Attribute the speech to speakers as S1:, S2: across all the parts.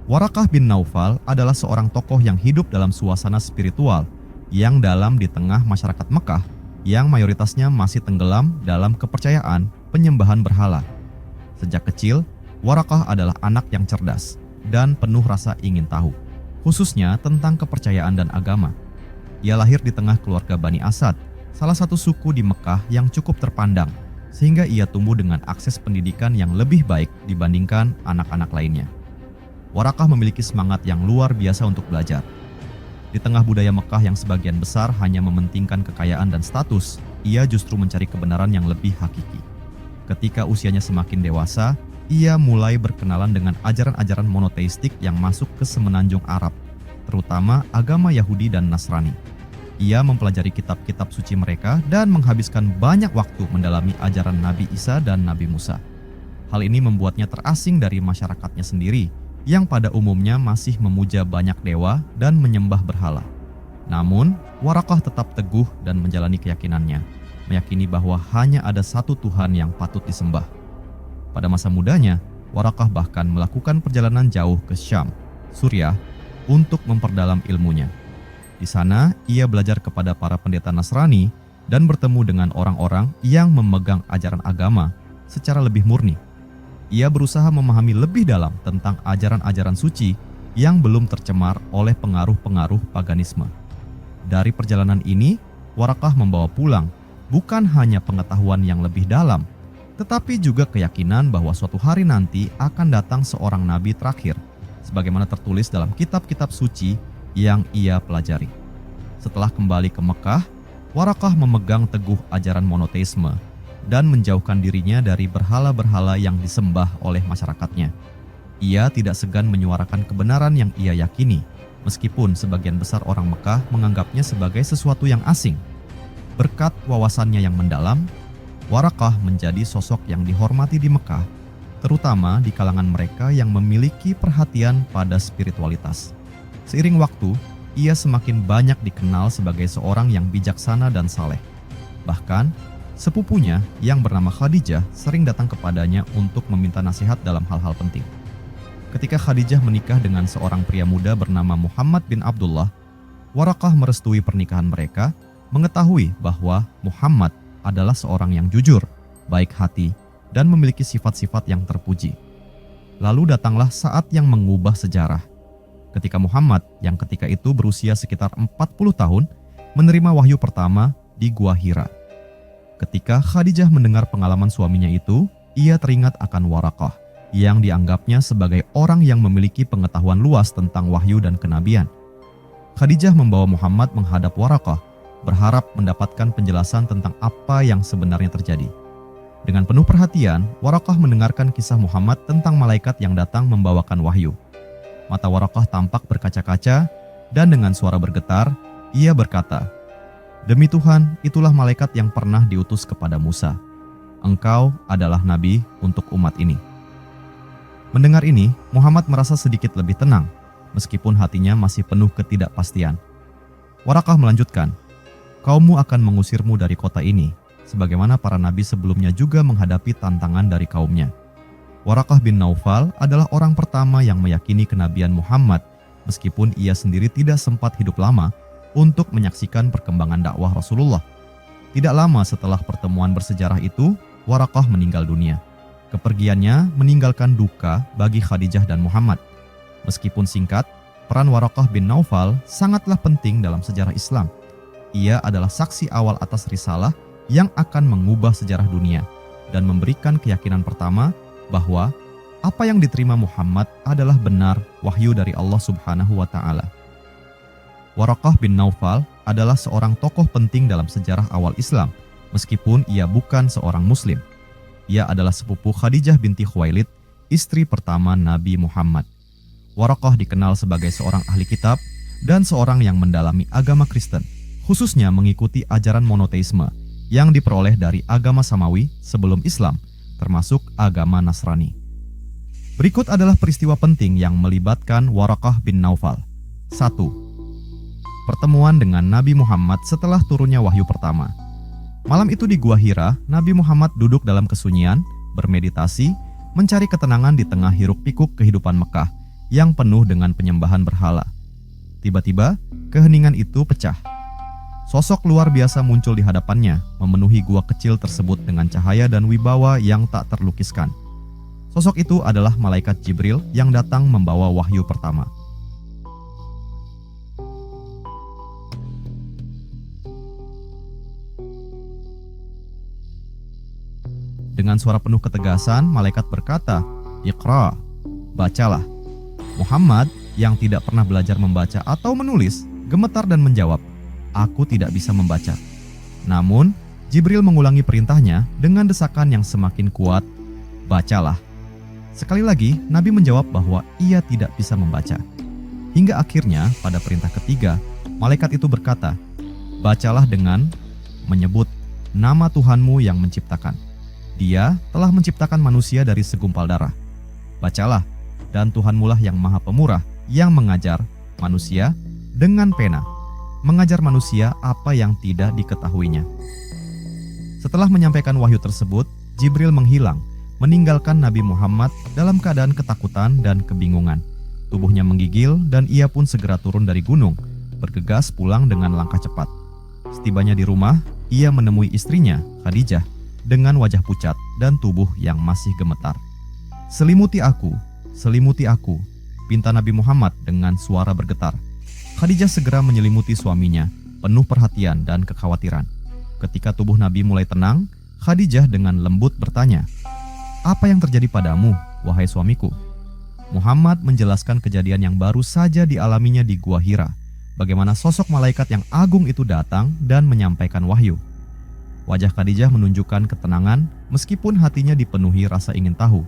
S1: Warakah bin Naufal adalah seorang tokoh yang hidup dalam suasana spiritual yang dalam di tengah masyarakat Mekah yang mayoritasnya masih tenggelam dalam kepercayaan penyembahan berhala. Sejak kecil, Warakah adalah anak yang cerdas dan penuh rasa ingin tahu, khususnya tentang kepercayaan dan agama. Ia lahir di tengah keluarga Bani Asad, salah satu suku di Mekah yang cukup terpandang, sehingga ia tumbuh dengan akses pendidikan yang lebih baik dibandingkan anak-anak lainnya. Warakah memiliki semangat yang luar biasa untuk belajar. Di tengah budaya Mekah yang sebagian besar hanya mementingkan kekayaan dan status, ia justru mencari kebenaran yang lebih hakiki. Ketika usianya semakin dewasa, ia mulai berkenalan dengan ajaran-ajaran monoteistik yang masuk ke semenanjung Arab, terutama agama Yahudi dan Nasrani. Ia mempelajari kitab-kitab suci mereka dan menghabiskan banyak waktu mendalami ajaran Nabi Isa dan Nabi Musa. Hal ini membuatnya terasing dari masyarakatnya sendiri, yang pada umumnya masih memuja banyak dewa dan menyembah berhala. Namun, Warakah tetap teguh dan menjalani keyakinannya, meyakini bahwa hanya ada satu Tuhan yang patut disembah. Pada masa mudanya, Warakah bahkan melakukan perjalanan jauh ke Syam, Suriah, untuk memperdalam ilmunya. Di sana, ia belajar kepada para pendeta Nasrani dan bertemu dengan orang-orang yang memegang ajaran agama secara lebih murni. Ia berusaha memahami lebih dalam tentang ajaran-ajaran suci yang belum tercemar oleh pengaruh-pengaruh paganisme. Dari perjalanan ini, Warakah membawa pulang bukan hanya pengetahuan yang lebih dalam, tetapi juga keyakinan bahwa suatu hari nanti akan datang seorang nabi terakhir, sebagaimana tertulis dalam kitab-kitab suci yang ia pelajari. Setelah kembali ke Mekah, Warakah memegang teguh ajaran monoteisme dan menjauhkan dirinya dari berhala-berhala yang disembah oleh masyarakatnya. Ia tidak segan menyuarakan kebenaran yang ia yakini, meskipun sebagian besar orang Mekah menganggapnya sebagai sesuatu yang asing. Berkat wawasannya yang mendalam, Warakah menjadi sosok yang dihormati di Mekah, terutama di kalangan mereka yang memiliki perhatian pada spiritualitas. Seiring waktu, ia semakin banyak dikenal sebagai seorang yang bijaksana dan saleh. Bahkan, sepupunya yang bernama Khadijah sering datang kepadanya untuk meminta nasihat dalam hal-hal penting. Ketika Khadijah menikah dengan seorang pria muda bernama Muhammad bin Abdullah, Warakah merestui pernikahan mereka, mengetahui bahwa Muhammad adalah seorang yang jujur, baik hati, dan memiliki sifat-sifat yang terpuji. Lalu datanglah saat yang mengubah sejarah. Ketika Muhammad, yang ketika itu berusia sekitar 40 tahun, menerima wahyu pertama di Gua Hira. Ketika Khadijah mendengar pengalaman suaminya itu, ia teringat akan Warakah, yang dianggapnya sebagai orang yang memiliki pengetahuan luas tentang wahyu dan kenabian. Khadijah membawa Muhammad menghadap Warakah, berharap mendapatkan penjelasan tentang apa yang sebenarnya terjadi. Dengan penuh perhatian, Warakah mendengarkan kisah Muhammad tentang malaikat yang datang membawakan wahyu. Mata Warakah tampak berkaca-kaca, dan dengan suara bergetar, ia berkata, "Demi Tuhan, itulah malaikat yang pernah diutus kepada Musa. Engkau adalah nabi untuk umat ini." Mendengar ini, Muhammad merasa sedikit lebih tenang, meskipun hatinya masih penuh ketidakpastian. Warakah melanjutkan, "Kaummu akan mengusirmu dari kota ini, sebagaimana para nabi sebelumnya juga menghadapi tantangan dari kaumnya." Warakah bin Naufal adalah orang pertama yang meyakini kenabian Muhammad, meskipun ia sendiri tidak sempat hidup lama untuk menyaksikan perkembangan dakwah Rasulullah. Tidak lama setelah pertemuan bersejarah itu, Warakah meninggal dunia. Kepergiannya meninggalkan duka bagi Khadijah dan Muhammad. Meskipun singkat, peran Warakah bin Naufal sangatlah penting dalam sejarah Islam. Ia adalah saksi awal atas risalah yang akan mengubah sejarah dunia dan memberikan keyakinan pertama bahwa apa yang diterima Muhammad adalah benar wahyu dari Allah Subhanahu wa Ta'ala. Warakah bin Naufal adalah seorang tokoh penting dalam sejarah awal Islam, meskipun ia bukan seorang Muslim. Ia adalah sepupu Khadijah binti Khuwailid, istri pertama Nabi Muhammad. Warakah dikenal sebagai seorang ahli kitab dan seorang yang mendalami agama Kristen, khususnya mengikuti ajaran monoteisme yang diperoleh dari agama Samawi sebelum Islam, termasuk agama Nasrani. Berikut adalah peristiwa penting yang melibatkan Warakah bin Naufal. 1. Pertemuan dengan Nabi Muhammad setelah turunnya wahyu pertama. Malam itu di Gua Hira, Nabi Muhammad duduk dalam kesunyian, bermeditasi, mencari ketenangan di tengah hiruk-pikuk kehidupan Mekah yang penuh dengan penyembahan berhala. Tiba-tiba, keheningan itu pecah. Sosok luar biasa muncul di hadapannya, memenuhi gua kecil tersebut dengan cahaya dan wibawa yang tak terlukiskan. Sosok itu adalah malaikat Jibril yang datang membawa wahyu pertama. Dengan suara penuh ketegasan, malaikat berkata, "Iqra, bacalah." Muhammad yang tidak pernah belajar membaca atau menulis, gemetar dan menjawab, "Aku tidak bisa membaca." Namun, Jibril mengulangi perintahnya dengan desakan yang semakin kuat, "Bacalah." Sekali lagi, Nabi menjawab bahwa ia tidak bisa membaca. Hingga akhirnya, pada perintah ketiga, malaikat itu berkata, "Bacalah dengan menyebut nama Tuhanmu yang menciptakan. Dia telah menciptakan manusia dari segumpal darah. Bacalah, dan Tuhanmulah yang maha pemurah, yang mengajar manusia dengan pena, mengajar manusia apa yang tidak diketahuinya." Setelah menyampaikan wahyu tersebut, Jibril menghilang, meninggalkan Nabi Muhammad dalam keadaan ketakutan dan kebingungan. Tubuhnya menggigil dan ia pun segera turun dari gunung, bergegas pulang dengan langkah cepat. Setibanya di rumah, ia menemui istrinya, Khadijah, dengan wajah pucat dan tubuh yang masih gemetar. Selimuti aku," pinta Nabi Muhammad dengan suara bergetar. Khadijah segera menyelimuti suaminya, penuh perhatian dan kekhawatiran. Ketika tubuh Nabi mulai tenang, Khadijah dengan lembut bertanya, "Apa yang terjadi padamu, wahai suamiku?" Muhammad menjelaskan kejadian yang baru saja dialaminya di Gua Hira, bagaimana sosok malaikat yang agung itu datang dan menyampaikan wahyu. Wajah Khadijah menunjukkan ketenangan meskipun hatinya dipenuhi rasa ingin tahu.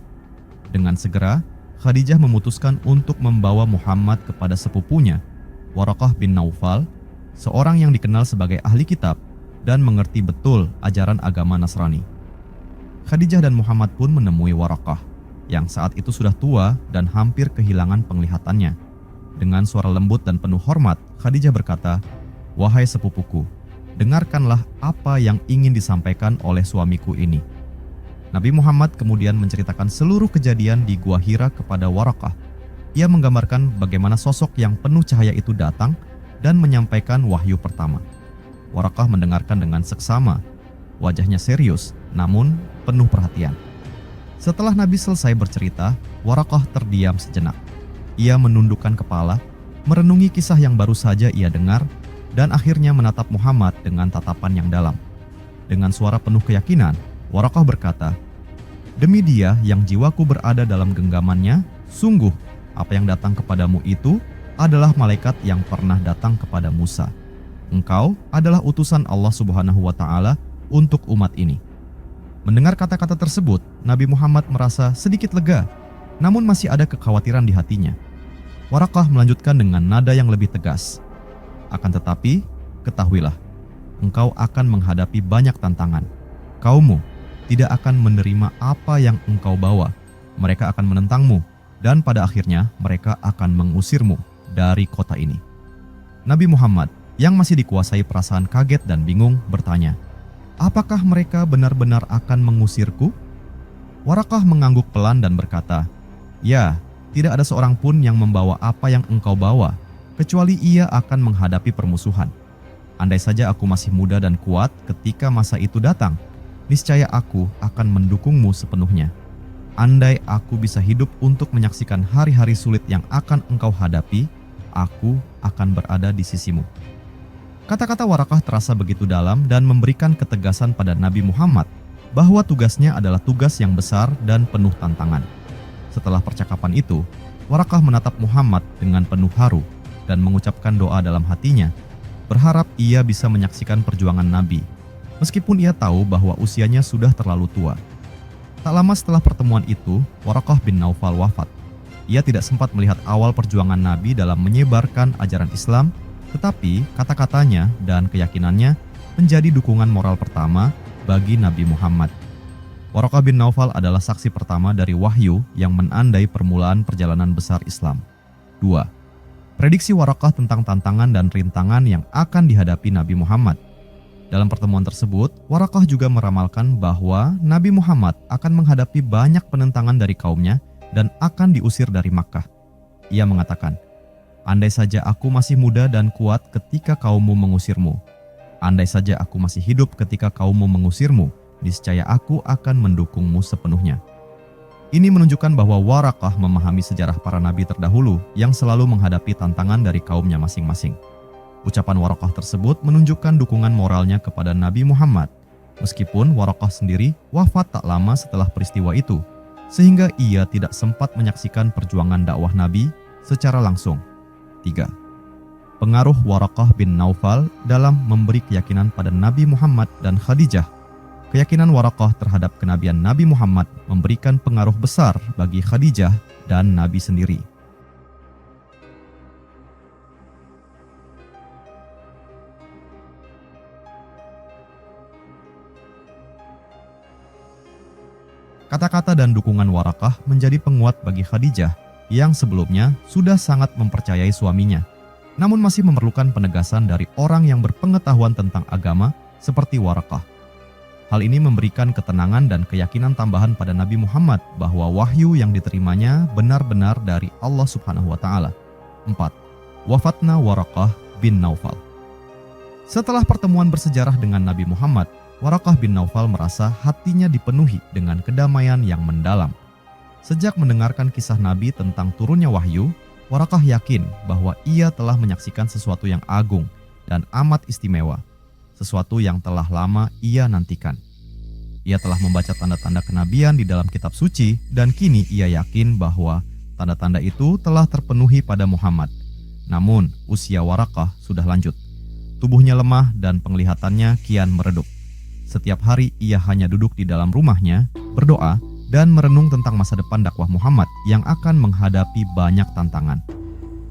S1: Dengan segera, Khadijah memutuskan untuk membawa Muhammad kepada sepupunya, Waraqah bin Naufal, seorang yang dikenal sebagai ahli kitab dan mengerti betul ajaran agama Nasrani. Khadijah dan Muhammad pun menemui Waraqah, yang saat itu sudah tua dan hampir kehilangan penglihatannya. Dengan suara lembut dan penuh hormat, Khadijah berkata, "Wahai sepupuku, dengarkanlah apa yang ingin disampaikan oleh suamiku ini." Nabi Muhammad kemudian menceritakan seluruh kejadian di Gua Hira kepada Waraqah. Ia menggambarkan bagaimana sosok yang penuh cahaya itu datang dan menyampaikan wahyu pertama. Waraqah mendengarkan dengan seksama. Wajahnya serius, namun penuh perhatian. Setelah Nabi selesai bercerita, Waraqah terdiam sejenak. Ia menundukkan kepala, merenungi kisah yang baru saja ia dengar, dan akhirnya menatap Muhammad dengan tatapan yang dalam. Dengan suara penuh keyakinan, Waraqah berkata, "Demi Dia yang jiwaku berada dalam genggamannya, sungguh apa yang datang kepadamu itu adalah malaikat yang pernah datang kepada Musa. Engkau adalah utusan Allah Subhanahu wa Ta'ala untuk umat ini." Mendengar kata-kata tersebut, Nabi Muhammad merasa sedikit lega, namun masih ada kekhawatiran di hatinya. Waraqah melanjutkan dengan nada yang lebih tegas, "Akan tetapi, ketahuilah, engkau akan menghadapi banyak tantangan. Kaummu tidak akan menerima apa yang engkau bawa. Mereka akan menentangmu, dan pada akhirnya mereka akan mengusirmu dari kota ini." Nabi Muhammad yang masih dikuasai perasaan kaget dan bingung bertanya, "Apakah mereka benar-benar akan mengusirku?" Waraqah mengangguk pelan dan berkata, "Ya, tidak ada seorang pun yang membawa apa yang engkau bawa, kecuali ia akan menghadapi permusuhan. Andai saja aku masih muda dan kuat ketika masa itu datang, niscaya aku akan mendukungmu sepenuhnya. Andai aku bisa hidup untuk menyaksikan hari-hari sulit yang akan engkau hadapi, aku akan berada di sisimu." Kata-kata Waraqah terasa begitu dalam dan memberikan ketegasan pada Nabi Muhammad bahwa tugasnya adalah tugas yang besar dan penuh tantangan. Setelah percakapan itu, Waraqah menatap Muhammad dengan penuh haru dan mengucapkan doa dalam hatinya, berharap ia bisa menyaksikan perjuangan Nabi, meskipun ia tahu bahwa usianya sudah terlalu tua. Tak lama setelah pertemuan itu, Waraqah bin Naufal wafat. Ia tidak sempat melihat awal perjuangan Nabi dalam menyebarkan ajaran Islam, tetapi kata-katanya dan keyakinannya menjadi dukungan moral pertama bagi Nabi Muhammad. Waraqah bin Naufal adalah saksi pertama dari wahyu yang menandai permulaan perjalanan besar Islam. 2. Prediksi Waraqah tentang tantangan dan rintangan yang akan dihadapi Nabi Muhammad. Dalam pertemuan tersebut, Waraqah juga meramalkan bahwa Nabi Muhammad akan menghadapi banyak penentangan dari kaumnya dan akan diusir dari Makkah. Ia mengatakan, "Andai saja aku masih muda dan kuat ketika kaummu mengusirmu. Andai saja aku masih hidup ketika kaummu mengusirmu, niscaya aku akan mendukungmu sepenuhnya." Ini menunjukkan bahwa Waraqah memahami sejarah para nabi terdahulu yang selalu menghadapi tantangan dari kaumnya masing-masing. Ucapan Waraqah tersebut menunjukkan dukungan moralnya kepada Nabi Muhammad, meskipun Waraqah sendiri wafat tak lama setelah peristiwa itu, sehingga ia tidak sempat menyaksikan perjuangan dakwah Nabi secara langsung. 3. Pengaruh Waraqah bin Naufal dalam memberi keyakinan pada Nabi Muhammad dan Khadijah. Keyakinan Waraqah terhadap kenabian Nabi Muhammad memberikan pengaruh besar bagi Khadijah dan Nabi sendiri. Kata-kata dan dukungan Waraqah menjadi penguat bagi Khadijah yang sebelumnya sudah sangat mempercayai suaminya, namun masih memerlukan penegasan dari orang yang berpengetahuan tentang agama seperti Waraqah. Hal ini memberikan ketenangan dan keyakinan tambahan pada Nabi Muhammad bahwa wahyu yang diterimanya benar-benar dari Allah Subhanahu wa Ta'ala. 4. Wafatna Waraqah bin Naufal. Setelah pertemuan bersejarah dengan Nabi Muhammad, Waraqah bin Naufal merasa hatinya dipenuhi dengan kedamaian yang mendalam. Sejak mendengarkan kisah Nabi tentang turunnya wahyu, Waraqah yakin bahwa ia telah menyaksikan sesuatu yang agung dan amat istimewa, sesuatu yang telah lama ia nantikan. Ia telah membaca tanda-tanda kenabian di dalam kitab suci dan kini ia yakin bahwa tanda-tanda itu telah terpenuhi pada Muhammad. Namun, usia Waraqah sudah lanjut. Tubuhnya lemah dan penglihatannya kian meredup. Setiap hari ia hanya duduk di dalam rumahnya, berdoa, dan merenung tentang masa depan dakwah Muhammad yang akan menghadapi banyak tantangan.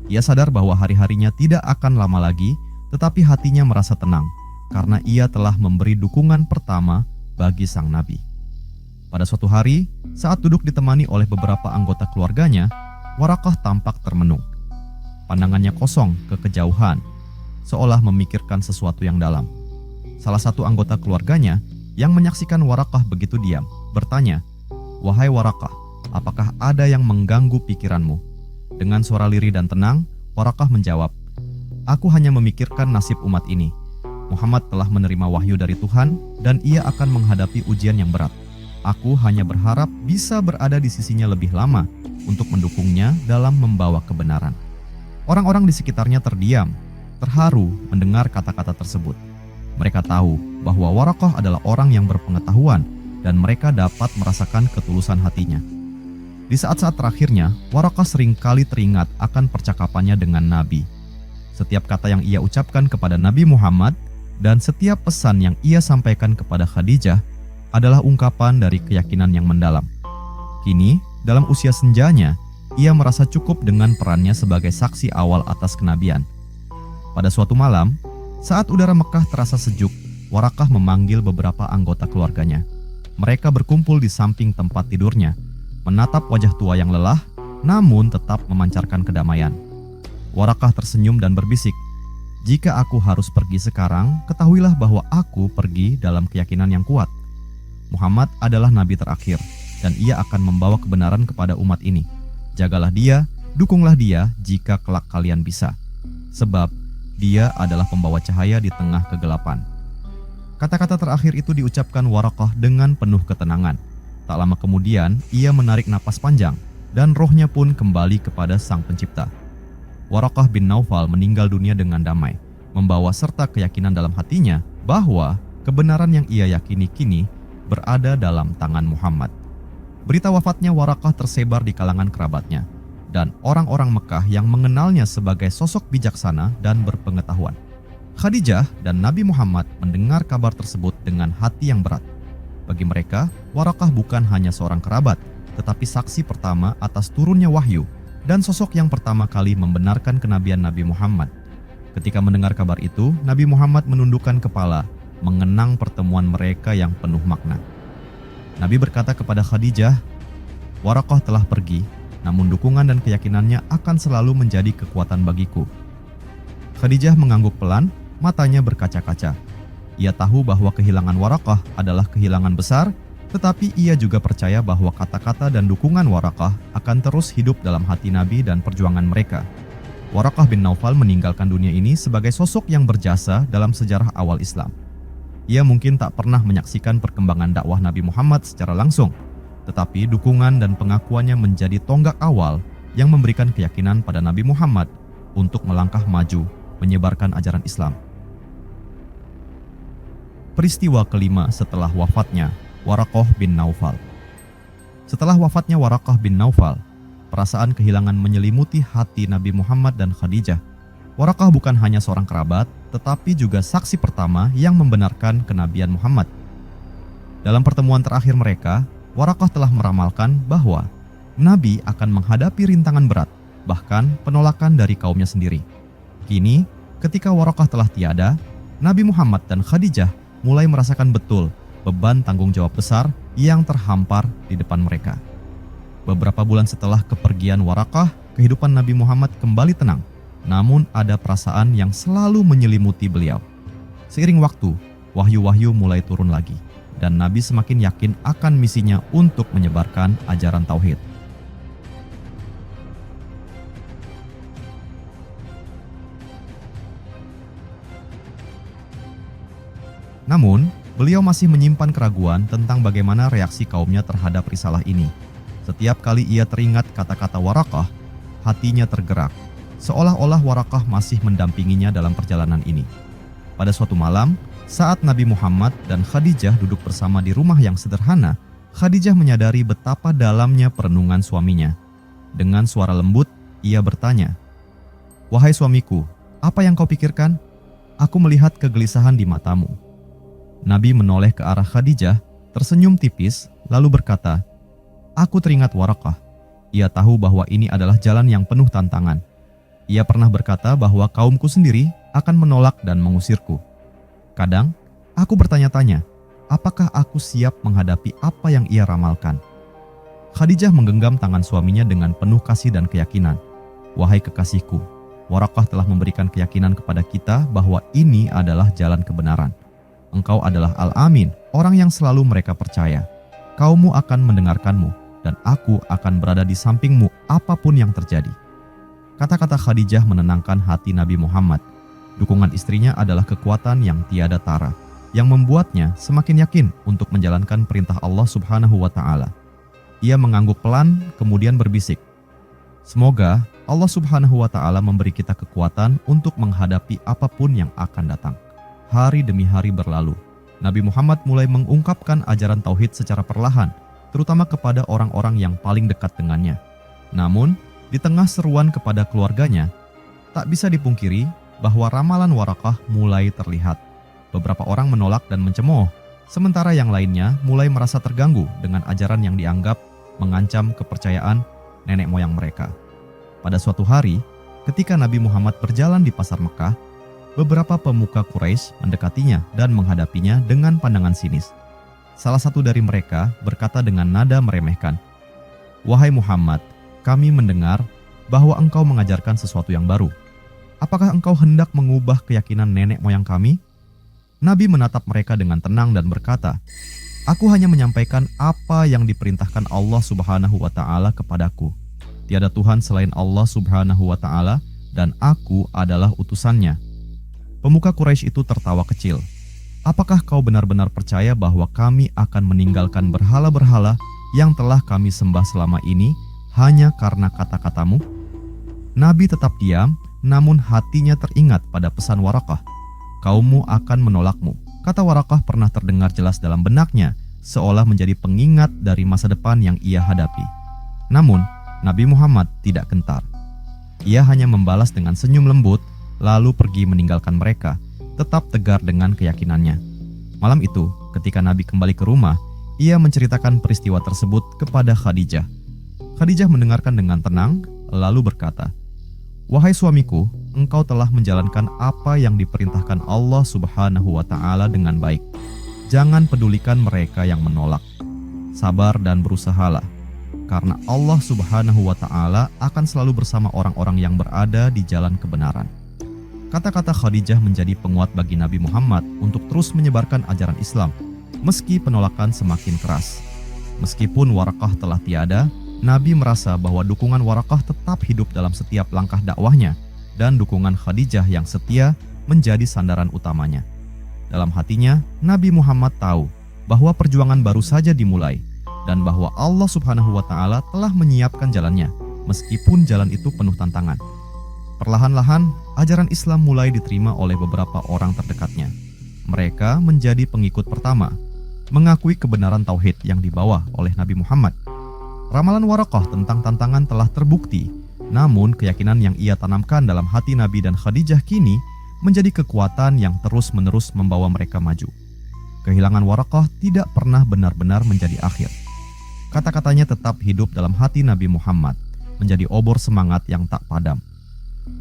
S1: Ia sadar bahwa hari-harinya tidak akan lama lagi, tetapi hatinya merasa tenang karena ia telah memberi dukungan pertama bagi sang nabi. Pada suatu hari, saat duduk ditemani oleh beberapa anggota keluarganya, Waraqah tampak termenung. Pandangannya kosong ke kejauhan, seolah memikirkan sesuatu yang dalam. Salah satu anggota keluarganya yang menyaksikan Waraqah begitu diam, bertanya, "Wahai Waraqah, apakah ada yang mengganggu pikiranmu?" Dengan suara lirih dan tenang, Waraqah menjawab, "Aku hanya memikirkan nasib umat ini. Muhammad telah menerima wahyu dari Tuhan dan ia akan menghadapi ujian yang berat. Aku hanya berharap bisa berada di sisinya lebih lama untuk mendukungnya dalam membawa kebenaran." Orang-orang di sekitarnya terdiam, terharu mendengar kata-kata tersebut. Mereka tahu bahwa Waraqah adalah orang yang berpengetahuan dan mereka dapat merasakan ketulusan hatinya. Di saat-saat terakhirnya, Waraqah seringkali teringat akan percakapannya dengan Nabi. Setiap kata yang ia ucapkan kepada Nabi Muhammad dan setiap pesan yang ia sampaikan kepada Khadijah adalah ungkapan dari keyakinan yang mendalam. Kini, dalam usia senjanya, ia merasa cukup dengan perannya sebagai saksi awal atas kenabian. Pada suatu malam, saat udara Mekah terasa sejuk, Waraqah memanggil beberapa anggota keluarganya. Mereka berkumpul di samping tempat tidurnya, menatap wajah tua yang lelah, namun tetap memancarkan kedamaian. Waraqah tersenyum dan berbisik, "Jika aku harus pergi sekarang, ketahuilah bahwa aku pergi dalam keyakinan yang kuat. Muhammad adalah nabi terakhir, dan ia akan membawa kebenaran kepada umat ini. Jagalah dia, dukunglah dia jika kelak kalian bisa. Sebab dia adalah pembawa cahaya di tengah kegelapan." Kata-kata terakhir itu diucapkan Waraqah dengan penuh ketenangan. Tak lama kemudian, ia menarik napas panjang, dan rohnya pun kembali kepada Sang Pencipta. Waraqah bin Naufal meninggal dunia dengan damai, membawa serta keyakinan dalam hatinya bahwa kebenaran yang ia yakini kini berada dalam tangan Muhammad. Berita wafatnya Waraqah tersebar di kalangan kerabatnya dan orang-orang Mekah yang mengenalnya sebagai sosok bijaksana dan berpengetahuan. Khadijah dan Nabi Muhammad mendengar kabar tersebut dengan hati yang berat. Bagi mereka, Waraqah bukan hanya seorang kerabat, tetapi saksi pertama atas turunnya wahyu dan sosok yang pertama kali membenarkan kenabian Nabi Muhammad. Ketika mendengar kabar itu, Nabi Muhammad menundukkan kepala, mengenang pertemuan mereka yang penuh makna. Nabi berkata kepada Khadijah, "Waraqah telah pergi, namun dukungan dan keyakinannya akan selalu menjadi kekuatan bagiku." Khadijah mengangguk pelan, matanya berkaca-kaca. Ia tahu bahwa kehilangan Waraqah adalah kehilangan besar Tetapi ia juga percaya bahwa kata-kata dan dukungan Waraqah akan terus hidup dalam hati Nabi dan perjuangan mereka. Waraqah bin Naufal meninggalkan dunia ini sebagai sosok yang berjasa dalam sejarah awal Islam. Ia mungkin tak pernah menyaksikan perkembangan dakwah Nabi Muhammad secara langsung, tetapi dukungan dan pengakuannya menjadi tonggak awal yang memberikan keyakinan pada Nabi Muhammad untuk melangkah maju menyebarkan ajaran Islam. Peristiwa kelima setelah wafatnya Waraqah bin Naufal. Setelah wafatnya Waraqah bin Naufal, perasaan kehilangan menyelimuti hati Nabi Muhammad dan Khadijah. Waraqah bukan hanya seorang kerabat, tetapi juga saksi pertama yang membenarkan kenabian Muhammad. Dalam pertemuan terakhir mereka, Waraqah telah meramalkan bahwa Nabi akan menghadapi rintangan berat, bahkan penolakan dari kaumnya sendiri. Kini, ketika Waraqah telah tiada, Nabi Muhammad dan Khadijah mulai merasakan betul beban tanggung jawab besar yang terhampar di depan mereka. Beberapa bulan setelah kepergian Waraqah, kehidupan Nabi Muhammad kembali tenang, namun ada perasaan yang selalu menyelimuti beliau. Seiring waktu, wahyu-wahyu mulai turun lagi, dan Nabi semakin yakin akan misinya untuk menyebarkan ajaran tauhid. Namun, beliau masih menyimpan keraguan tentang bagaimana reaksi kaumnya terhadap risalah ini. Setiap kali ia teringat kata-kata Waraqah, hatinya tergerak, seolah-olah Waraqah masih mendampinginya dalam perjalanan ini. Pada suatu malam, saat Nabi Muhammad dan Khadijah duduk bersama di rumah yang sederhana, Khadijah menyadari betapa dalamnya perenungan suaminya. Dengan suara lembut, ia bertanya, "Wahai suamiku, apa yang kau pikirkan? Aku melihat kegelisahan di matamu." Nabi menoleh ke arah Khadijah, tersenyum tipis, lalu berkata, "Aku teringat Waraqah. Ia tahu bahwa ini adalah jalan yang penuh tantangan. Ia pernah berkata bahwa kaumku sendiri akan menolak dan mengusirku. Kadang, aku bertanya-tanya, apakah aku siap menghadapi apa yang ia ramalkan?" Khadijah menggenggam tangan suaminya dengan penuh kasih dan keyakinan. "Wahai kekasihku, Waraqah telah memberikan keyakinan kepada kita bahwa ini adalah jalan kebenaran. Engkau adalah Al-Amin, orang yang selalu mereka percaya. Kaummu akan mendengarkanmu, dan aku akan berada di sampingmu apapun yang terjadi." Kata-kata Khadijah menenangkan hati Nabi Muhammad. Dukungan istrinya adalah kekuatan yang tiada tara, yang membuatnya semakin yakin untuk menjalankan perintah Allah Subhanahu wa Ta'ala. Ia mengangguk pelan, kemudian berbisik, "Semoga Allah Subhanahu wa Ta'ala memberi kita kekuatan untuk menghadapi apapun yang akan datang." Hari demi hari berlalu, Nabi Muhammad mulai mengungkapkan ajaran tauhid secara perlahan, terutama kepada orang-orang yang paling dekat dengannya. Namun, di tengah seruan kepada keluarganya, tak bisa dipungkiri bahwa ramalan Waraqah mulai terlihat. Beberapa orang menolak dan mencemooh, sementara yang lainnya mulai merasa terganggu dengan ajaran yang dianggap mengancam kepercayaan nenek moyang mereka. Pada suatu hari, ketika Nabi Muhammad berjalan di pasar Mekah, beberapa pemuka Quraisy mendekatinya dan menghadapinya dengan pandangan sinis. Salah satu dari mereka berkata dengan nada meremehkan, "Wahai Muhammad, kami mendengar bahwa engkau mengajarkan sesuatu yang baru. Apakah engkau hendak mengubah keyakinan nenek moyang kami?" Nabi menatap mereka dengan tenang dan berkata, "Aku hanya menyampaikan apa yang diperintahkan Allah Subhanahu wa Ta'ala kepadaku. Tiada Tuhan selain Allah Subhanahu wa Ta'ala, dan aku adalah utusannya." Pemuka Quraisy itu tertawa kecil. "Apakah kau benar-benar percaya bahwa kami akan meninggalkan berhala-berhala yang telah kami sembah selama ini hanya karena kata-katamu?" Nabi tetap diam, namun hatinya teringat pada pesan Waraqah. "Kaummu akan menolakmu." Kata Waraqah pernah terdengar jelas dalam benaknya, seolah menjadi pengingat dari masa depan yang ia hadapi. Namun, Nabi Muhammad tidak gentar. Ia hanya membalas dengan senyum lembut, lalu pergi meninggalkan mereka, tetap tegar dengan keyakinannya. Malam itu, ketika Nabi kembali ke rumah, ia menceritakan peristiwa tersebut kepada Khadijah. Khadijah mendengarkan dengan tenang, lalu berkata, "Wahai suamiku, engkau telah menjalankan apa yang diperintahkan Allah Subhanahu wa Ta'ala dengan baik. Jangan pedulikan mereka yang menolak. Sabar dan berusahalah, karena Allah Subhanahu wa Ta'ala akan selalu bersama orang-orang yang berada di jalan kebenaran." Kata-kata Khadijah menjadi penguat bagi Nabi Muhammad untuk terus menyebarkan ajaran Islam. meski penolakan semakin keras. Meskipun Waraqah telah tiada, Nabi merasa bahwa dukungan Waraqah tetap hidup dalam setiap langkah dakwahnya dan dukungan Khadijah yang setia menjadi sandaran utamanya. Dalam hatinya, Nabi Muhammad tahu bahwa perjuangan baru saja dimulai dan bahwa Allah Subhanahu wa Ta'ala telah menyiapkan jalannya, meskipun jalan itu penuh tantangan. Perlahan-lahan, ajaran Islam mulai diterima oleh beberapa orang terdekatnya. Mereka menjadi pengikut pertama, mengakui kebenaran tauhid yang dibawa oleh Nabi Muhammad. Ramalan Waraqah tentang tantangan telah terbukti, namun keyakinan yang ia tanamkan dalam hati Nabi dan Khadijah kini menjadi kekuatan yang terus-menerus membawa mereka maju. Kehilangan Waraqah tidak pernah benar-benar menjadi akhir. Kata-katanya tetap hidup dalam hati Nabi Muhammad, menjadi obor semangat yang tak padam.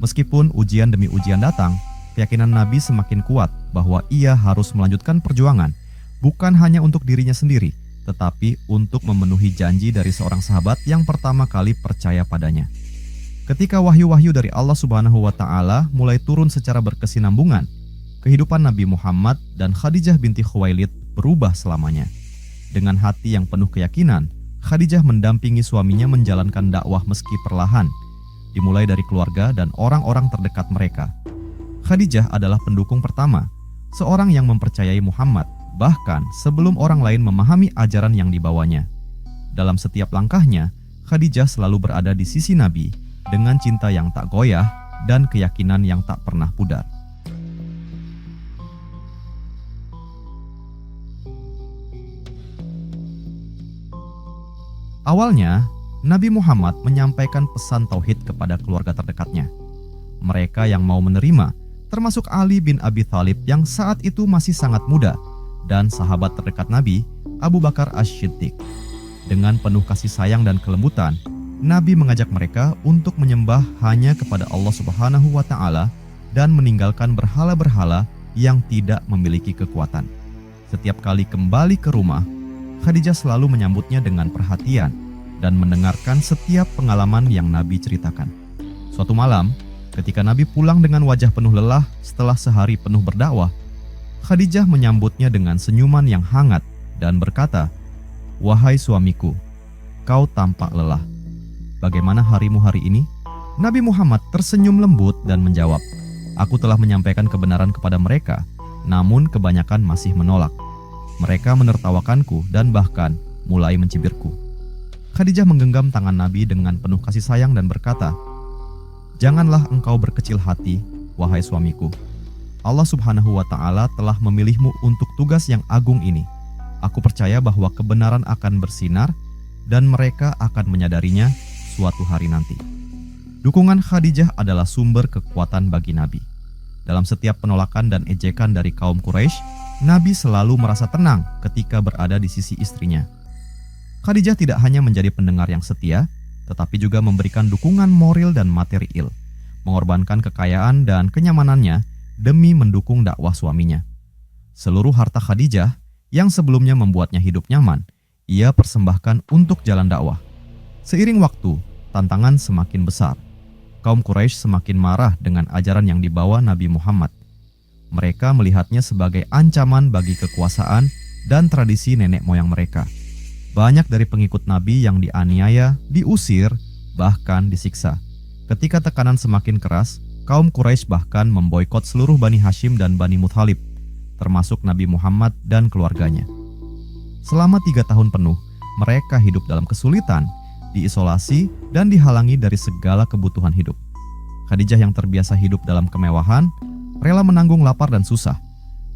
S1: Meskipun ujian demi ujian datang, keyakinan Nabi semakin kuat bahwa ia harus melanjutkan perjuangan, bukan hanya untuk dirinya sendiri, tetapi untuk memenuhi janji dari seorang sahabat yang pertama kali percaya padanya. Ketika wahyu-wahyu dari Allah Subhanahu wa Ta'ala mulai turun secara berkesinambungan, kehidupan Nabi Muhammad dan Khadijah binti Khuwailid berubah selamanya. Dengan hati yang penuh keyakinan, Khadijah mendampingi suaminya menjalankan dakwah meski perlahan, dimulai dari keluarga dan orang-orang terdekat mereka. Khadijah adalah pendukung pertama, seorang yang mempercayai Muhammad, bahkan sebelum orang lain memahami ajaran yang dibawanya. Dalam setiap langkahnya, Khadijah selalu berada di sisi Nabi dengan cinta yang tak goyah dan keyakinan yang tak pernah pudar. Awalnya, Nabi Muhammad menyampaikan pesan tauhid kepada keluarga terdekatnya. Mereka yang mau menerima, termasuk Ali bin Abi Thalib yang saat itu masih sangat muda, dan sahabat terdekat Nabi, Abu Bakar Asy-Syiddiq. Dengan penuh kasih sayang dan kelembutan, Nabi mengajak mereka untuk menyembah hanya kepada Allah Subhanahu wa Ta'ala dan meninggalkan berhala-berhala yang tidak memiliki kekuatan. Setiap kali kembali ke rumah, Khadijah selalu menyambutnya dengan perhatian dan mendengarkan setiap pengalaman yang Nabi ceritakan. Suatu malam, ketika Nabi pulang dengan wajah penuh lelah setelah sehari penuh berdakwah, Khadijah menyambutnya dengan senyuman yang hangat dan berkata, "Wahai suamiku, kau tampak lelah. Bagaimana harimu hari ini?" Nabi Muhammad tersenyum lembut dan menjawab, "Aku telah menyampaikan kebenaran kepada mereka, namun kebanyakan masih menolak. Mereka menertawakanku dan bahkan mulai mencibirku." Khadijah menggenggam tangan Nabi dengan penuh kasih sayang dan berkata, "Janganlah engkau berkecil hati, wahai suamiku. Allah Subhanahu wa Ta'ala telah memilihmu untuk tugas yang agung ini. Aku percaya bahwa kebenaran akan bersinar dan mereka akan menyadarinya suatu hari nanti." Dukungan Khadijah adalah sumber kekuatan bagi Nabi. Dalam setiap penolakan dan ejekan dari kaum Quraisy, Nabi selalu merasa tenang ketika berada di sisi istrinya. Khadijah tidak hanya menjadi pendengar yang setia, tetapi juga memberikan dukungan moral dan material, mengorbankan kekayaan dan kenyamanannya demi mendukung dakwah suaminya. Seluruh harta Khadijah yang sebelumnya membuatnya hidup nyaman, ia persembahkan untuk jalan dakwah. Seiring waktu, tantangan semakin besar. Kaum Quraisy semakin marah dengan ajaran yang dibawa Nabi Muhammad. Mereka melihatnya sebagai ancaman bagi kekuasaan dan tradisi nenek moyang mereka. Banyak dari pengikut Nabi yang dianiaya, diusir, bahkan disiksa. Ketika tekanan semakin keras, kaum Quraisy bahkan memboikot seluruh Bani Hashim dan Bani Muthalib, termasuk Nabi Muhammad dan keluarganya. Selama 3 tahun penuh, mereka hidup dalam kesulitan, diisolasi, dan dihalangi dari segala kebutuhan hidup. Khadijah yang terbiasa hidup dalam kemewahan, rela menanggung lapar dan susah,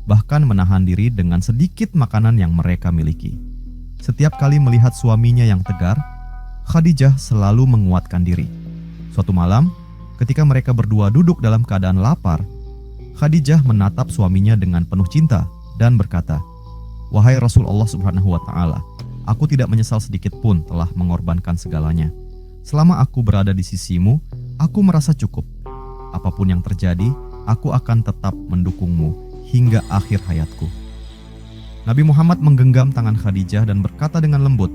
S1: bahkan menahan diri dengan sedikit makanan yang mereka miliki. Setiap kali melihat suaminya yang tegar, Khadijah selalu menguatkan diri. Suatu malam, ketika mereka berdua duduk dalam keadaan lapar, Khadijah menatap suaminya dengan penuh cinta dan berkata, "Wahai Rasulullah Subhanahu wa Ta'ala, aku tidak menyesal sedikit pun telah mengorbankan segalanya. Selama aku berada di sisimu, aku merasa cukup. Apapun yang terjadi, aku akan tetap mendukungmu hingga akhir hayatku." Nabi Muhammad menggenggam tangan Khadijah dan berkata dengan lembut,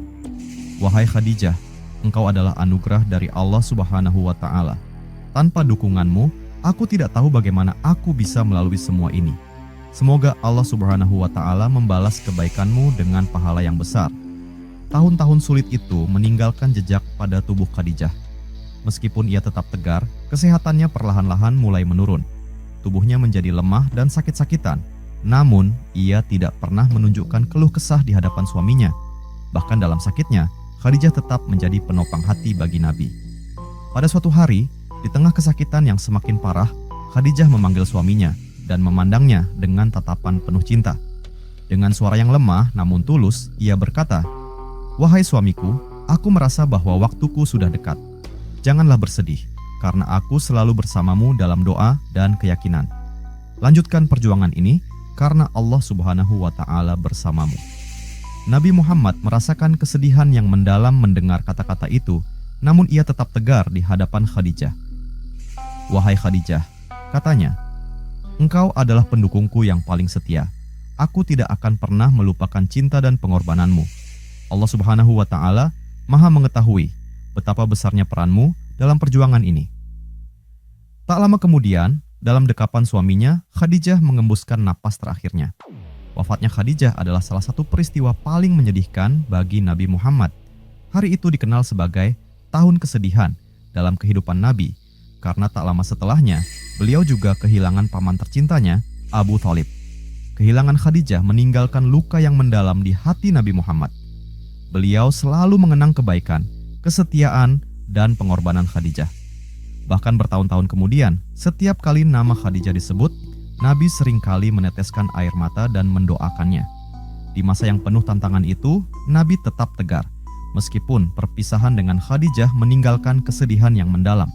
S1: "Wahai Khadijah, engkau adalah anugerah dari Allah Subhanahu wa Ta'ala. Tanpa dukunganmu, aku tidak tahu bagaimana aku bisa melalui semua ini. Semoga Allah Subhanahu wa Ta'ala membalas kebaikanmu dengan pahala yang besar. Tahun-tahun sulit itu meninggalkan jejak pada tubuh Khadijah. Meskipun ia tetap tegar, kesehatannya perlahan-lahan mulai menurun. Tubuhnya menjadi lemah dan sakit-sakitan. Namun, ia tidak pernah menunjukkan keluh kesah di hadapan suaminya. Bahkan dalam sakitnya, Khadijah tetap menjadi penopang hati bagi Nabi. Pada suatu hari, di tengah kesakitan yang semakin parah, Khadijah memanggil suaminya dan memandangnya dengan tatapan penuh cinta. Dengan suara yang lemah namun tulus, ia berkata, "Wahai suamiku, aku merasa bahwa waktuku sudah dekat. Janganlah bersedih, karena aku selalu bersamamu dalam doa dan keyakinan. Lanjutkan perjuangan ini, karena Allah Subhanahu wa Ta'ala bersamamu." Nabi Muhammad merasakan kesedihan yang mendalam mendengar kata-kata itu, namun ia tetap tegar di hadapan Khadijah. "Wahai Khadijah," katanya, "engkau adalah pendukungku yang paling setia. Aku tidak akan pernah melupakan cinta dan pengorbananmu. Allah Subhanahu wa Ta'ala Maha mengetahui betapa besarnya peranmu dalam perjuangan ini." Tak lama kemudian, dalam dekapan suaminya, Khadijah mengembuskan napas terakhirnya. Wafatnya Khadijah adalah salah satu peristiwa paling menyedihkan bagi Nabi Muhammad. Hari itu dikenal sebagai tahun kesedihan dalam kehidupan Nabi, karena tak lama setelahnya, beliau juga kehilangan paman tercintanya, Abu Thalib. Kehilangan Khadijah meninggalkan luka yang mendalam di hati Nabi Muhammad. Beliau selalu mengenang kebaikan, kesetiaan, dan pengorbanan Khadijah. Bahkan bertahun-tahun kemudian, setiap kali nama Khadijah disebut, Nabi seringkali meneteskan air mata dan mendoakannya. Di masa yang penuh tantangan itu, Nabi tetap tegar, meskipun perpisahan dengan Khadijah meninggalkan kesedihan yang mendalam.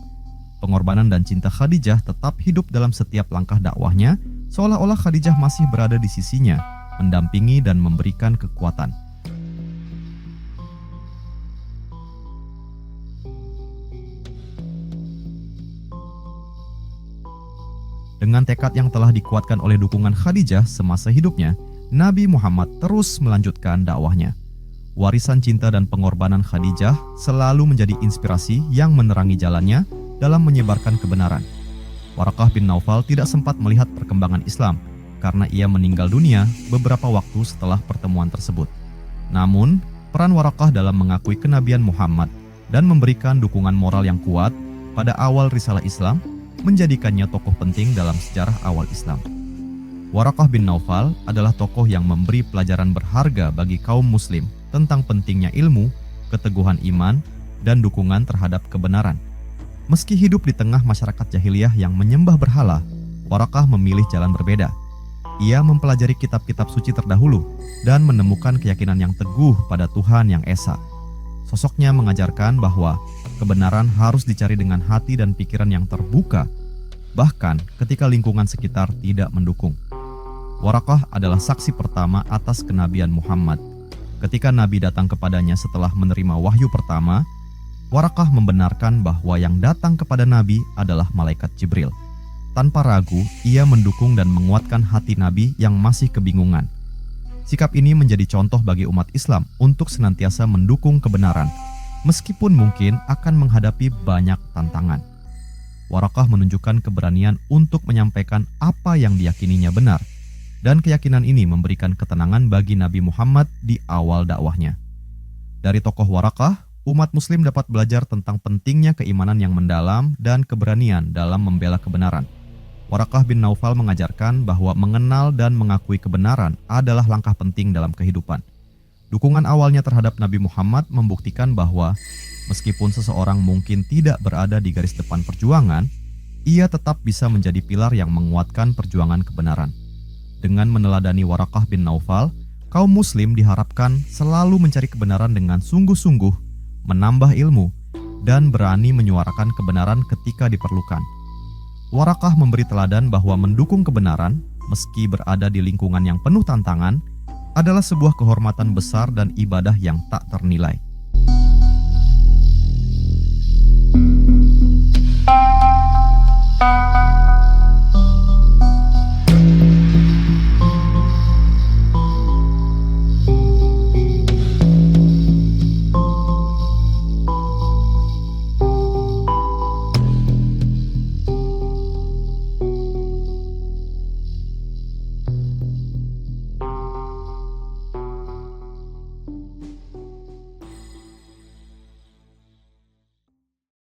S1: Pengorbanan dan cinta Khadijah tetap hidup dalam setiap langkah dakwahnya, seolah-olah Khadijah masih berada di sisinya, mendampingi dan memberikan kekuatan. Dengan tekad yang telah dikuatkan oleh dukungan Khadijah semasa hidupnya, Nabi Muhammad terus melanjutkan dakwahnya. Warisan cinta dan pengorbanan Khadijah selalu menjadi inspirasi yang menerangi jalannya dalam menyebarkan kebenaran. Waraqah bin Naufal tidak sempat melihat perkembangan Islam karena ia meninggal dunia beberapa waktu setelah pertemuan tersebut. Namun, peran Waraqah dalam mengakui kenabian Muhammad dan memberikan dukungan moral yang kuat pada awal risalah Islam menjadikannya tokoh penting dalam sejarah awal Islam. Waraqah bin Naufal adalah tokoh yang memberi pelajaran berharga bagi kaum muslim tentang pentingnya ilmu, keteguhan iman, dan dukungan terhadap kebenaran. Meski hidup di tengah masyarakat jahiliyah yang menyembah berhala, Waraqah memilih jalan berbeda. Ia mempelajari kitab-kitab suci terdahulu dan menemukan keyakinan yang teguh pada Tuhan yang Esa. Sosoknya mengajarkan bahwa kebenaran harus dicari dengan hati dan pikiran yang terbuka, bahkan ketika lingkungan sekitar tidak mendukung. Waraqah adalah saksi pertama atas kenabian Muhammad. Ketika Nabi datang kepadanya setelah menerima wahyu pertama, Waraqah membenarkan bahwa yang datang kepada Nabi adalah malaikat Jibril. Tanpa ragu, ia mendukung dan menguatkan hati Nabi yang masih kebingungan. Sikap ini menjadi contoh bagi umat Islam untuk senantiasa mendukung kebenaran, meskipun mungkin akan menghadapi banyak tantangan. Waraqah menunjukkan keberanian untuk menyampaikan apa yang diyakininya benar, dan keyakinan ini memberikan ketenangan bagi Nabi Muhammad di awal dakwahnya. Dari tokoh Waraqah, umat muslim dapat belajar tentang pentingnya keimanan yang mendalam dan keberanian dalam membela kebenaran. Waraqah bin Naufal mengajarkan bahwa mengenal dan mengakui kebenaran adalah langkah penting dalam kehidupan. Dukungan awalnya terhadap Nabi Muhammad membuktikan bahwa meskipun seseorang mungkin tidak berada di garis depan perjuangan, ia tetap bisa menjadi pilar yang menguatkan perjuangan kebenaran. Dengan meneladani Waraqah bin Naufal, kaum muslim diharapkan selalu mencari kebenaran dengan sungguh-sungguh, menambah ilmu, dan berani menyuarakan kebenaran ketika diperlukan. Waraqah memberi teladan bahwa mendukung kebenaran, meski berada di lingkungan yang penuh tantangan, adalah sebuah kehormatan besar dan ibadah yang tak ternilai.